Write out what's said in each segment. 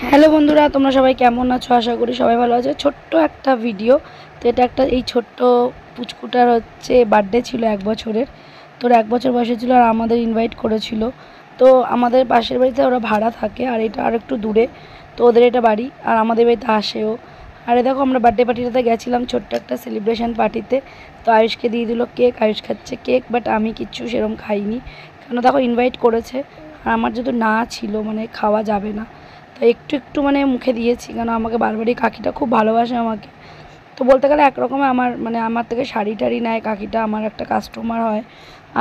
Hello বন্ধুরা, তোমরা সবাই কেমন আছো? আশা করি সবাই ভালো আছো। ছোট্ট একটা ভিডিও। তো এটা একটা এই ছোট্ট পুচকুটার বার্থডে ছিল 1 বছরের। তোর 1 বছর বয়সে ছিল আর আমাদের ইনভাইট করেছিল। তো আমাদের পাশের বাড়িতে ওরা ভাড়া থাকে আর এটা আর একটু দূরে। তো ওদের এটা বাড়ি আর আমাদের বাড়িতে আসেও। আর দেখো আমরা বার্থডে পার্টিটাতে গেছিলাম, ছোট্ট একটা সেলিব্রেশন পার্টিতে। তো আয়ুষকে দিয়ে দিল কেক, আয়ুষ খাচ্ছে কেক, বাট আমি কিচ্ছু সেরকম খাইনি। কেন দেখো ইনভাইট করেছে আর আমার যেহেতু না ছিল, মানে খাওয়া যাবে না। তো একটু একটু মানে মুখে দিয়েছি, কেন আমাকে বারবারই কাকিটা খুব ভালোবাসে আমাকে। তো বলতে গেলে একরকমের আমার থেকে শাড়ি টাড়ি নেয় কাকিটা, আমার একটা কাস্টমার হয়।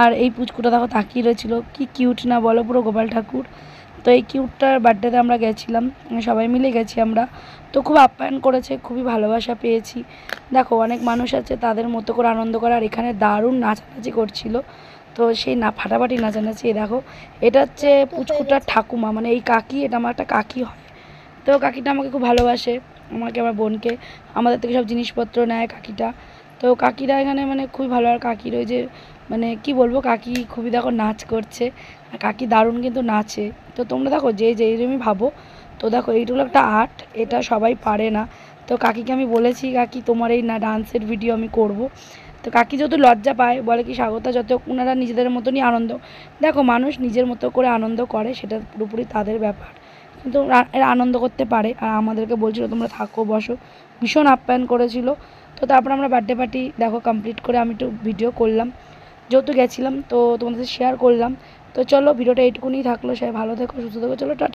আর এই পুচকুটা দেখো তাকিয়ে রয়েছিল, কি কিউট না বলো, পুরো গোপাল ঠাকুর। তো এই কিউটটার বার্থডেতে আমরা গেছিলাম, সবাই মিলে গেছি আমরা। তো খুব আপ্যায়ন করেছে, খুবই ভালোবাসা পেয়েছি। দেখো অনেক মানুষ আছে তাদের মতো করে আনন্দ করে, আর এখানে দারুণ নাচানাচি করছিল। তো সেই না ফাটাফাটি নাচানাচি। দেখো এটা হচ্ছে পুচকুটার ঠাকুমা, মানে এই কাকি, এটা আমার একটা কাকি হয়। তো কাকিটা আমাকে খুব ভালোবাসে, আমাকে আমার বোনকে। আমাদের থেকে সব জিনিসপত্র নেয় কাকিটা। তো কাকিরা এখানে মানে খুবই ভালো। আর কাকির ওই যে মানে কি বলবো, কাকি খুবই দেখো নাচ করছে। আর কাকি দারুণ কিন্তু নাচে। তো তোমরা দেখো যে যেইরকমই ভাবো, তো দেখো এইগুলো একটা আর্ট, এটা সবাই পারে না। তো কাকিকে আমি বলেছি, কাকি তোমার এই না ডান্সের ভিডিও আমি করব। তো কাকি যেহেতু লজ্জা পায়, বলে কি স্বাগতা যত ওনারা নিজেদের মতনই আনন্দ। দেখো মানুষ নিজের মতো করে আনন্দ করে, সেটা পুরোপুরি তাদের ব্যাপার। কিন্তু এরা আনন্দ করতে পারে। আর আমাদেরকে বলছিল তোমরা থাকো বসো, ভীষণ আপ্যায়ন করেছিল। তো তারপর আমরা বার্থডে পার্টি দেখো কমপ্লিট করে আমি একটু ভিডিও করলাম, যেহেতু গেছিলাম, তো তোমাদের শেয়ার করলাম। তো চলো ভিডিওটা এইটুকুনি থাকলো, সবাই ভালো থেকো, সুস্থ থেকো, চলো টাটা।